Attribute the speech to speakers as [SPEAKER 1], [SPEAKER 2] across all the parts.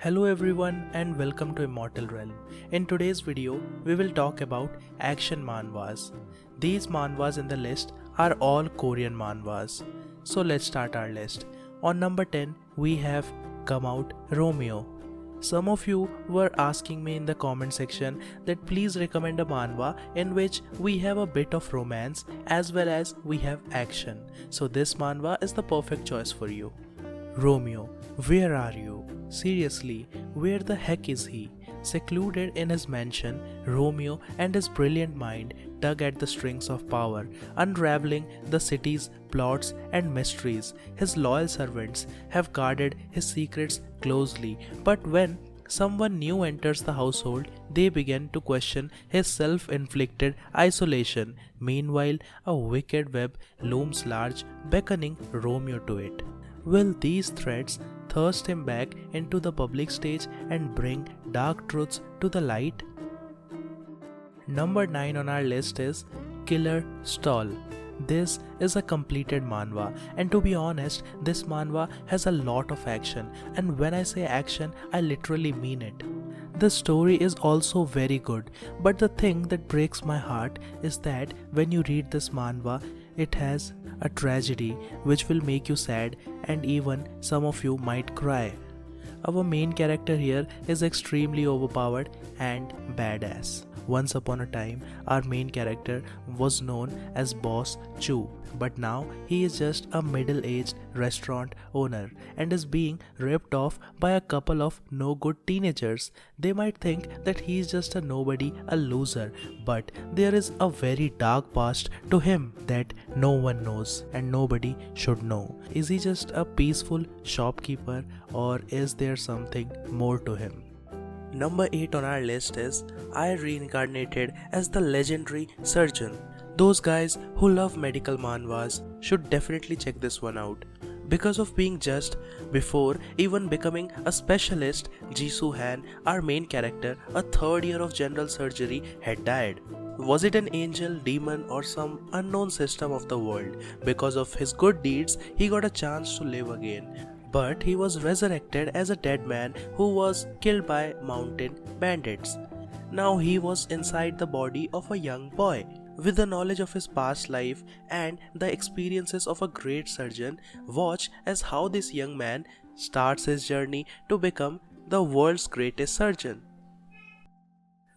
[SPEAKER 1] Hello everyone and welcome to Immortal Realm. In today's video, we will talk about action manhwas. These manhwas in the list are all Korean manhwas. So let's start our list. On number 10, we have come out ROMEO. Some of you were asking me in the comment section that please recommend a manhwa in which we have a bit of romance as well as we have action. So this manhwa is the perfect choice for you. ROMEO, where are you? Seriously, where the heck is he? Secluded in his mansion, Romeo and his brilliant mind tug at the strings of power, unraveling the city's plots and mysteries. His loyal servants have guarded his secrets closely, but when someone new enters the household, they begin to question his self-inflicted isolation. Meanwhile, a wicked web looms large, beckoning Romeo to it. Will these threats thrust him back into the public stage and bring dark truths to the light? Number 9 on our list is Killer Stall. This is a completed manhwa, and to be honest, this manhwa has a lot of action, and when I say action, I literally mean it. The story is also very good, but the thing that breaks my heart is that when you read this manhwa, it has a tragedy which will make you sad and even some of you might cry. Our main character here is extremely overpowered and badass. Once upon a time, our main character was known as Boss Chu, but now he is just a middle-aged restaurant owner and is being ripped off by a couple of no-good teenagers. They might think that he is just a nobody, a loser, but there is a very dark past to him that no one knows and nobody should know. Is he just a peaceful shopkeeper, or is there something more to him? Number 8 on our list is I Reincarnated as the Legendary Surgeon. Those guys who love medical manhwas should definitely check this one out. Because of being judged before even becoming a specialist, Jisoo Han, our main character, a third year of general surgery, had died. Was it an angel, demon, or some unknown system of the world? Because of his good deeds, he got a chance to live again. But he was resurrected as a dead man who was killed by mountain bandits. Now he was inside the body of a young boy. With the knowledge of his past life and the experiences of a great surgeon, watch as how this young man starts his journey to become the world's greatest surgeon.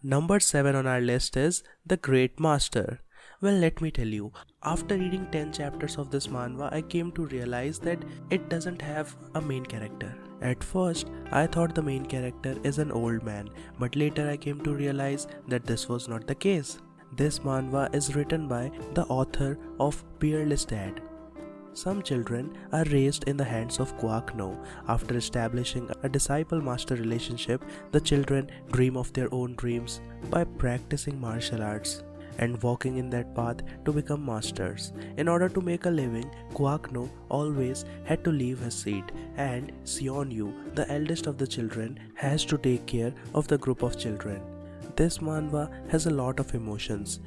[SPEAKER 1] Number 7 on our list is The Great Master. Well, let me tell you, after reading 10 chapters of this manhwa, I came to realize that it doesn't have a main character. At first, I thought the main character is an old man, but later I came to realize that this was not the case. This manhwa is written by the author of Peerless Dad. Some children are raised in the hands of Kwak No. After establishing a disciple-master relationship, the children dream of their own dreams by practicing martial arts and walking in that path to become masters. In order to make a living, Kwak No always had to leave his seat, and Seon Yu, the eldest of the children, has to take care of the group of children. This manhwa has a lot of emotions.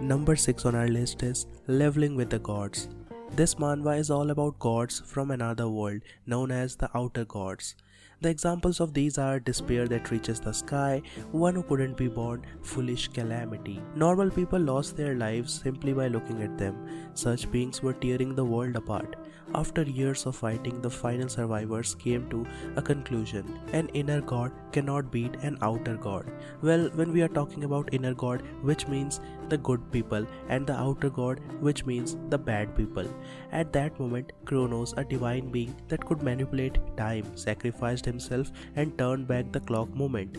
[SPEAKER 1] Number 6 on our list is Leveling with the Gods. This manhwa is all about gods from another world known as the Outer Gods. The examples of these are despair that reaches the sky, one who couldn't be born, foolish calamity. Normal people lost their lives simply by looking at them. Such beings were tearing the world apart. After years of fighting, the final survivors came to a conclusion. An inner god cannot beat an outer god. Well, when we are talking about inner god, which means the good people, and the outer god, which means the bad people. At that moment, Kronos, a divine being that could manipulate time, sacrificed himself and turned back the clock moment.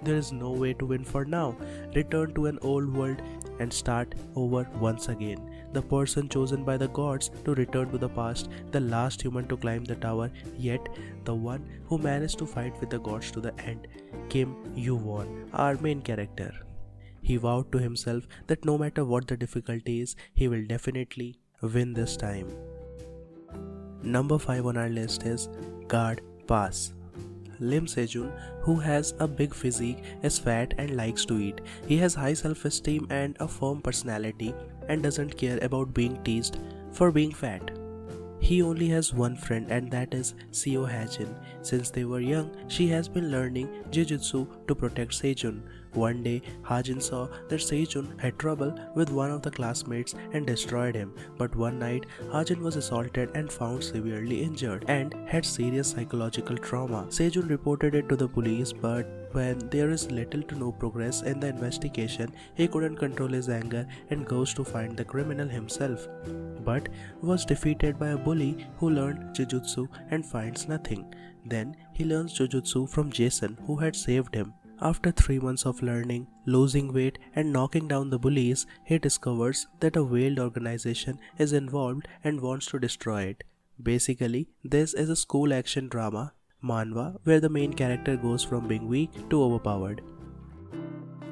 [SPEAKER 1] There is no way to win for now. Return to an old world and start over once again. The person chosen by the gods to return to the past, the last human to climb the tower, yet the one who managed to fight with the gods to the end. Kim Yoo-won, our main character. He vowed to himself that no matter what the difficulty is, he will definitely win this time. Number 5 on our list is Guard Pass. Lim Sejun, who has a big physique, is fat and likes to eat. He has high self-esteem and a firm personality and doesn't care about being teased for being fat. He only has one friend, and that is Seo Hajin. Since they were young, she has been learning Jujutsu to protect Sejun. One day, Hajin saw that Sejun had trouble with one of the classmates and destroyed him. But one night, Hajin was assaulted and found severely injured and had serious psychological trauma. Sejun reported it to the police, but when there is little to no progress in the investigation, he couldn't control his anger and goes to find the criminal himself, but was defeated by a bully who learned Jujutsu and finds nothing. Then he learns Jujutsu from Jason, who had saved him. After 3 months of learning, losing weight and knocking down the bullies, he discovers that a veiled organization is involved and wants to destroy it. Basically, this is a school action drama, manhwa, where the main character goes from being weak to overpowered.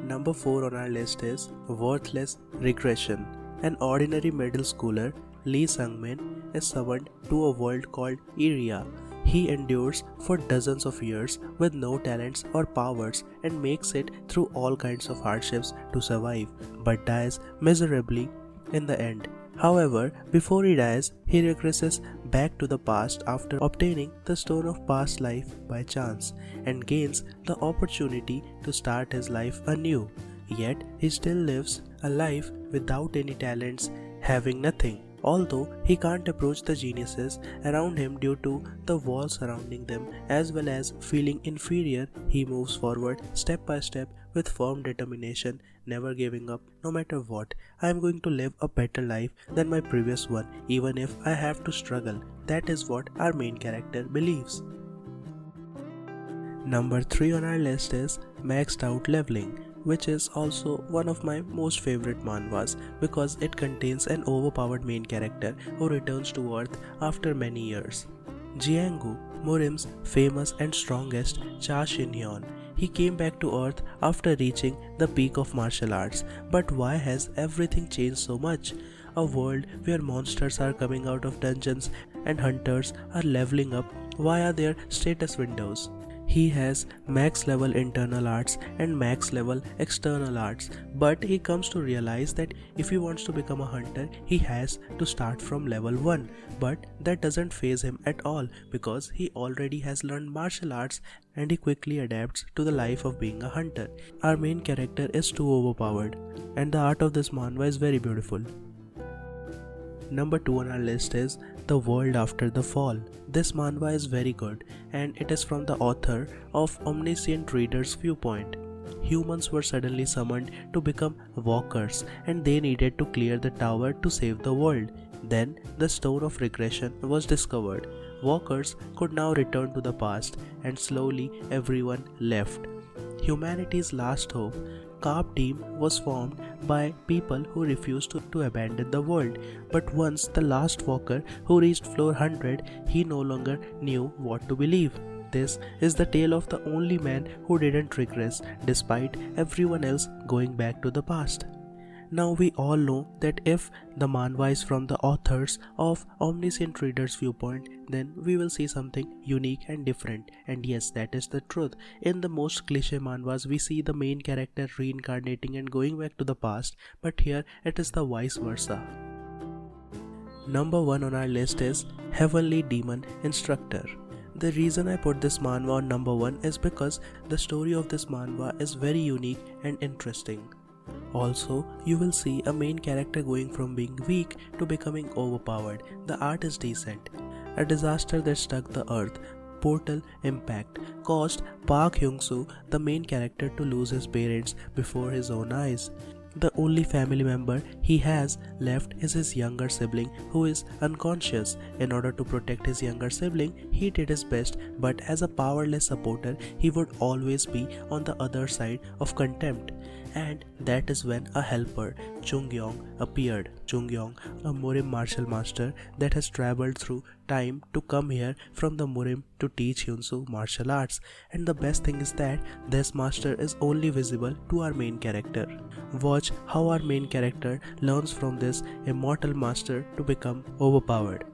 [SPEAKER 1] Number 4 on our list is Worthless Regression. An ordinary middle schooler, Lee Sung-min, is summoned to a world called Iria. He endures for dozens of years with no talents or powers and makes it through all kinds of hardships to survive, but dies miserably in the end. However, before he dies, he regresses back to the past after obtaining the Stone of Past Life by chance and gains the opportunity to start his life anew. Yet, he still lives a life without any talents, having nothing. Although he can't approach the geniuses around him due to the walls surrounding them, as well as feeling inferior, he moves forward step by step with firm determination, never giving up no matter what. I am going to live a better life than my previous one, even if I have to struggle. That is what our main character believes. Number 3 on our list is Maxed Out Leveling, which is also one of my most favorite manhwas because it contains an overpowered main character who returns to Earth after many years. Jianggu, Murim's famous and strongest Cha Shin-hyun. He came back to Earth after reaching the peak of martial arts. But why has everything changed so much? A world where monsters are coming out of dungeons and hunters are leveling up via their status windows. He has max level internal arts and max level external arts, but he comes to realize that if he wants to become a hunter, he has to start from level 1. But that doesn't faze him at all because he already has learned martial arts and he quickly adapts to the life of being a hunter. Our main character is too overpowered, and the art of this manhwa is very beautiful. Number 2 on our list is The World After the Fall. This manhwa is very good and it is from the author of Omniscient Reader's Viewpoint. Humans were suddenly summoned to become walkers and they needed to clear the tower to save the world. Then the Stone of Regression was discovered. Walkers could now return to the past and slowly everyone left. Humanity's last hope, Carp team was formed by people who refused to abandon the world. But once the last walker who reached floor 100, he no longer knew what to believe. This is the tale of the only man who didn't regress despite everyone else going back to the past. Now we all know that if the manhwa is from the authors of Omniscient Reader's Viewpoint, then we will see something unique and different. And yes, that is the truth. In the most cliche manhwas, we see the main character reincarnating and going back to the past, but here it is the vice versa. Number 1 on our list is Heavenly Demon Instructor. The reason I put this manhwa on number 1 is because the story of this manhwa is very unique and interesting. Also, you will see a main character going from being weak to becoming overpowered. The art is decent. A disaster that struck the earth, Portal Impact, caused Park Hyung-soo, the main character, to lose his parents before his own eyes. The only family member he has left is his younger sibling who is unconscious. In order to protect his younger sibling, he did his best, but as a powerless supporter, he would always be on the other side of contempt. And that is when a helper, Chung-yong, appeared. Chung-yong, a Murim martial master that has traveled through time to come here from the Murim to teach Hyun-soo martial arts. And the best thing is that this master is only visible to our main character. Watch how our main character learns from this immortal master to become overpowered.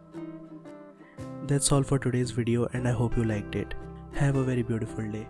[SPEAKER 1] That's all for today's video and I hope you liked it. Have a very beautiful day.